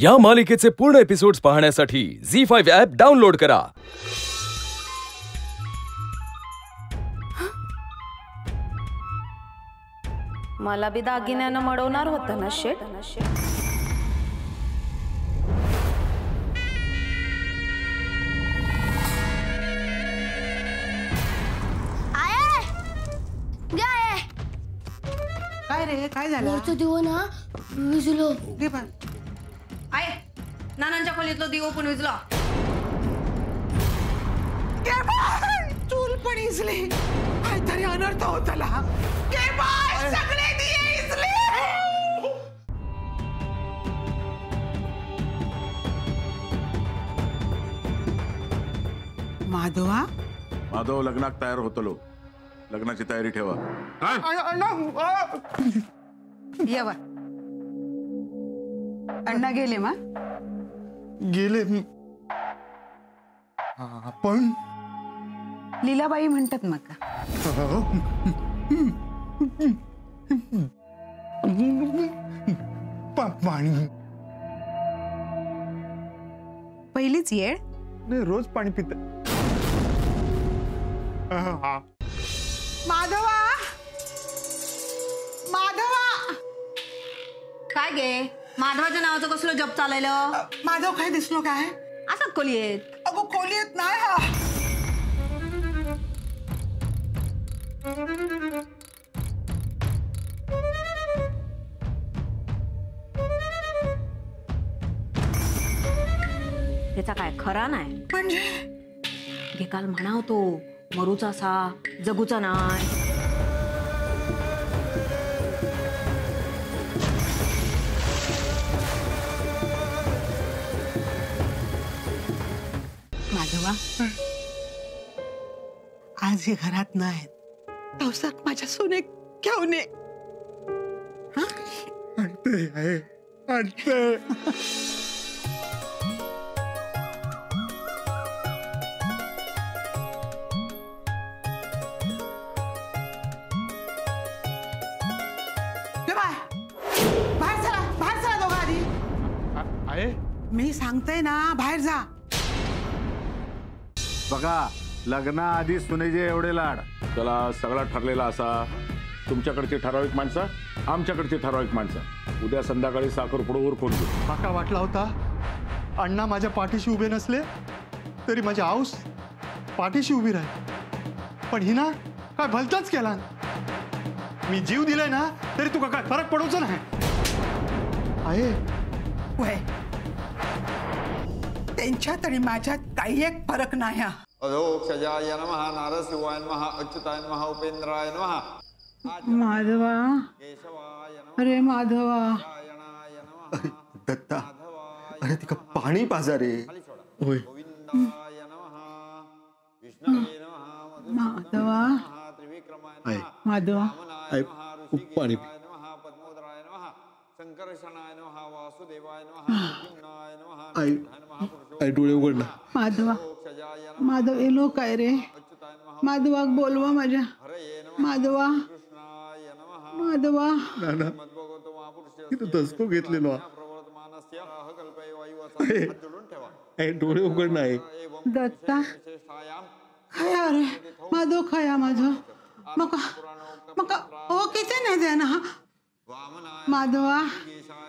या मालिकेचे पूर्ण एपिसोड्स पाहण्यासाठी झी5 ॲप डाउनलोड करा। मला बी दागिन्यानं मडवणार होतं ना शेट। काय रे काय झालं? वरचं दिवं ना विजलो। दे पण आहे नानांच्या खोलीतलो दिवो पण विजला। चूल पण इजली काहीतरी अनर्थ होतला। सगळे दिये इजले। माधवा माधव लग्नात तयार होतलो। लग्नाची तयारी ठेवा। येवा अण्णा गेले मा गेले पण लीलाबाई म्हणतात मका पाणी पहिलीच येळ नाही रोज पाणी पित। माधवा माधवा काय गे माधवाच्या नावाचं कसलं जप चाललेलं? माधव काय दिसलो काय? असं खोली येत अगो खोलीत नाही हा। त्याचा काय खरा नाही म्हणजे हे काल म्हणा होतो मरूचा सा जगूचा नाही। माधवा आज हे घरात नाहीत पावसात माझ्या सोने घेऊन ये। आणते आहे आणते। बाहेर चला दोघा आधी। आहे मी सांगते ना बाहेर जा। बघा लग्नाआधी सुनेचे एवढे लाड त्याला सगळा ठरलेला असा। तुमच्याकडची ठराविक माणसं आमच्याकडची ठराविक माणसं उद्या संध्याकाळी साखरपुडा उरकून घेऊ। काका वाटला होता अण्णा माझ्या पाठीशी उभे नसले तरी माझी आऊस पाठीशी उभी राहील पण हिना काय भलताच केला। मी जीव दिलाय ना तरी तुका काय फरक पडवचा नाही आहे। वय त्यांच्यात आणि माझ्यात काही एक फरक नाही। अधोक्षजाय नमः नारसिंहाय नमः अच्युताय नमः उपेंद्राय नमः माधवा केशवाय अरे माधवा नमः दत्ता अरे तिका पाणी पाजा रे। होय गोविंदाय नमः विष्णवे नमः माधवा त्रिविक्रमाय नमः माधवा आहे खूप पाणी नमः पद्मोदराय नमः संकर्षणाय नमः वासुदेवाय नमः प्रद्युम्नाय नमः आई आई डोळे उघडला। माधवा माधव येलो काय रे? माधवाक बोलवा माझ्या माधवा माधवा नाना इथं दसको घेतलेलो आहे डोळे उघडणं आहे। दत्ता खया रे माधव खया माझं मका मका ओ किती नाही द्या ना माधवा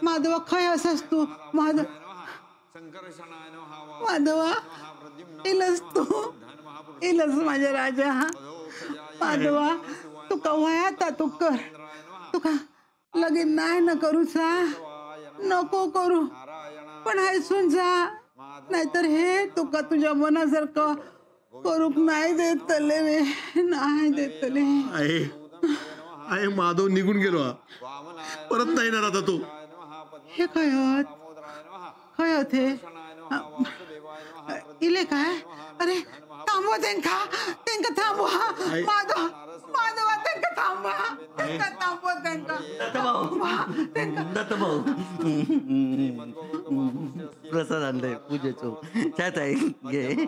माधवा खया असस तू माधव माधवा इलस तू इलस माझ्या राजा माधवा तुका वयाता तू कर तुका लगीन नाही न करूचा नको करू पण हैसून जा नाहीतर हे तुका तुझ्या मनासारखं करूक नाही देतले रे नाही देतले। आहे आहे माधव निघून गेलो परत नाही ना आता तू। हे काय काय होते इले काय? अरे थांबवा त्यांका त्यांका थांबवा माधव माधवा त्यांका थांबवा त्यांका थांबवा त्यांका दत्तभाऊ प्रसाद आणलंय पूजेचं त्यात आहे घे।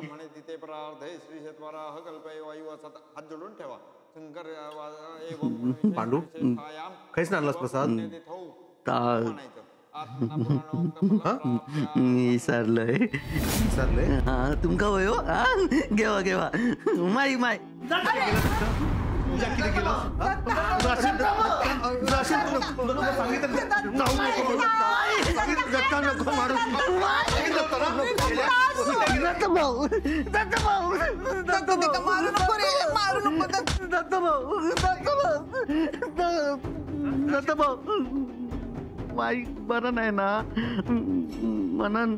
पांडू काहीच आणलास प्रसाद? टाळ विसरलोय हा तुमका होय हो हा घेवा घेवा माई माई माई बरं नाही ना म्हणून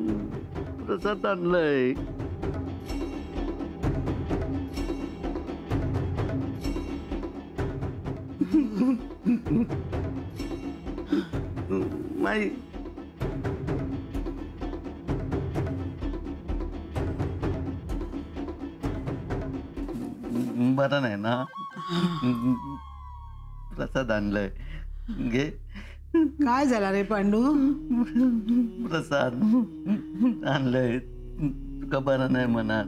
प्रसाद आणलंय माई बरं नाही ना प्रसाद आणलंय घे काय झाला रे पांडू? प्रसाद आणलंय तुका बरं नाही म्हणा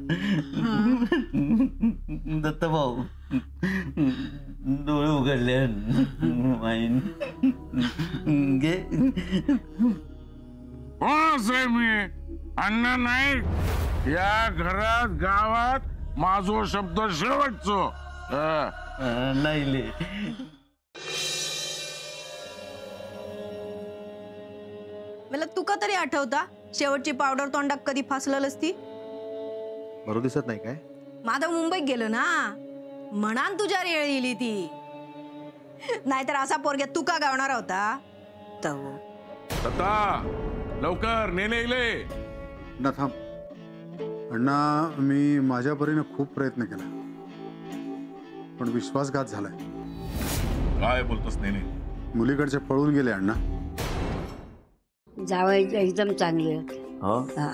दत्त भाऊ डोळे उघडले माईन घे मी अण्णा नाईक या घरात गावात माझो शब्द शेवटचो नाही ले मला तुका तरी आठवता शेवटची पावडर तोंडात कधी फासलेलंच ती? बरोबर दिसत नाही काय? माधव मुंबईत गेलो ना म्हणान तुझ्या रेळ येली ती नाहीतर असा पोरग्या तुका गावणार होता तव लवकर नेले इले ना थांब अण्णा मी माझ्या परीने खूप प्रयत्न केला पण विश्वासघात झालाय. काय बोलतोस नेने? मुलीकडचे पळून गेले अण्णा. जावयाचे एकदम चांगले होते. हा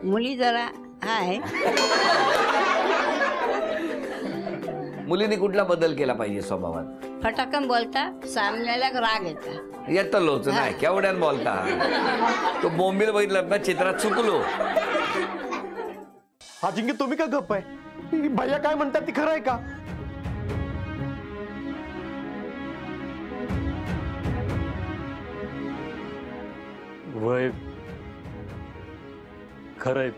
मुली जरा हाय. मुलीने कुठला बदल केला पाहिजे स्वभावात? फटाकन बोलता सामन्याला राग येता येतं लोच नाही केवढ्यान बोलता तो बोंबील बघितलं ना चित्रात चुकलो. हा जिंकी तुम्ही का गप्प आहे? भैया काय म्हणतात ती खरं आहे का? वय खरंय.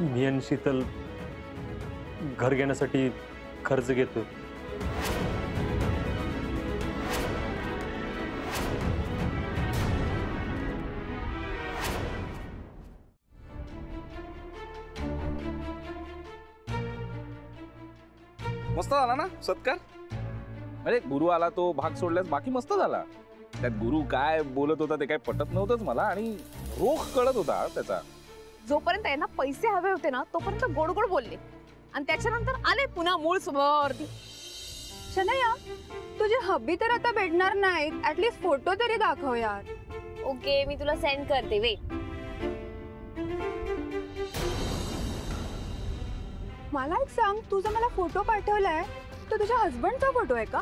मी आणि शीतल घर घेण्यासाठी खर्च घेतो. मस्त झाला ना सत्कार? अरे गुरु आला तो भाग सोडल्यास बाकी मस्त झाला. त्यात गुरु काय बोलत होता ते काय पटत नव्हतंच मला आणि रोख कळत होता त्याचा. जोपर्यंत यांना पैसे हवे होते ना तोपर्यंत गोड गोड बोलले आणि त्याच्यानंतर आले पुन्हा मूळ स्वभावावरती. शनया तुझे हब्बी तर आता भेटणार नाही, ऍटलीस्ट फोटो तरी दाखव यार. ओके मी तुला सेंड करते वे. मला एक सांग, तुझा मला फोटो पाठवलाय तो तुझ्या हस्बंडचा फोटो आहे का?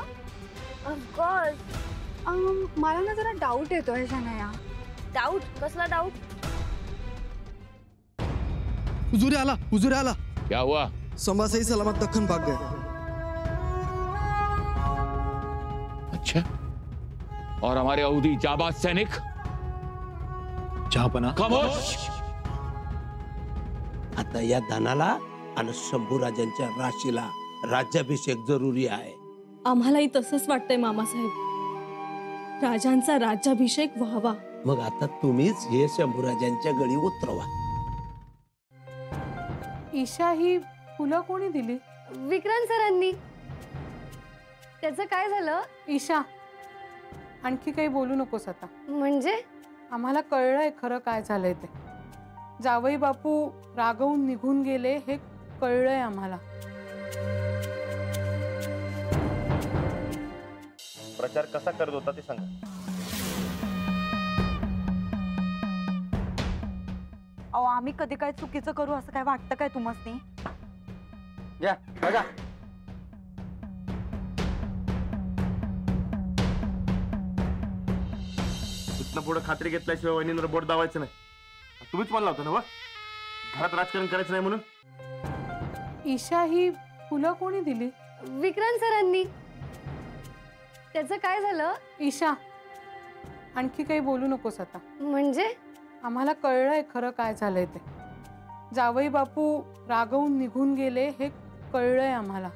ऑफकोर्स. मला ना जरा डाऊट येतोय शनया. डाऊट? कसला डाऊट? हुजूर आला, हुजूर आला. क्या हुआ? संभा सही सलामत दक्कन भाग गए. अच्छा, और हमारे अवधी जाबाज सैनिक? जहापना. खामोश. आता या धनाला आणि शंभूराजांच्या राशीला राज्याभिषेक जरुरी आहे. आम्हालाही तसंच वाटतंय मामासाहेब. राजांचा राज्याभिषेक व्हावा. मग आता तुम्हीच हे शंभूराजांच्या गळी उतरवा. ईशा ही फुलं कोणी दिली? विक्रांत सरांनी. त्याचं काय झालं? ईशा आणखी काही बोलू नकोस आता. म्हणजे आम्हाला कळलंय खरं काय झालंय ते. जावई बापू रागवून निघून गेले हे कळलंय आम्हाला. प्रचार कसा करत होता ते सांगा. अहो आम्ही कधी काय चुकीचं करू असं काय वाटतं काय तुम्हाला? या बघा. इथनं पुढे खात्री घेतल्याशिवाय वहिनींवर बोट दावायचं नाही. तुम्हीच म्हणला होता ना वा घरात राजकारण करायचं नाही म्हणून. ईशा ही फुलं कोणी दिली? विक्रांत सरांनी. त्याचं काय झालं? ईशा, आणखी काही बोलू नकोस आता. म्हणजे आम्हाला कळलंय खरं काय झालंय ते. जावई बापू रागवून निघून गेले हे कळलंय आम्हाला.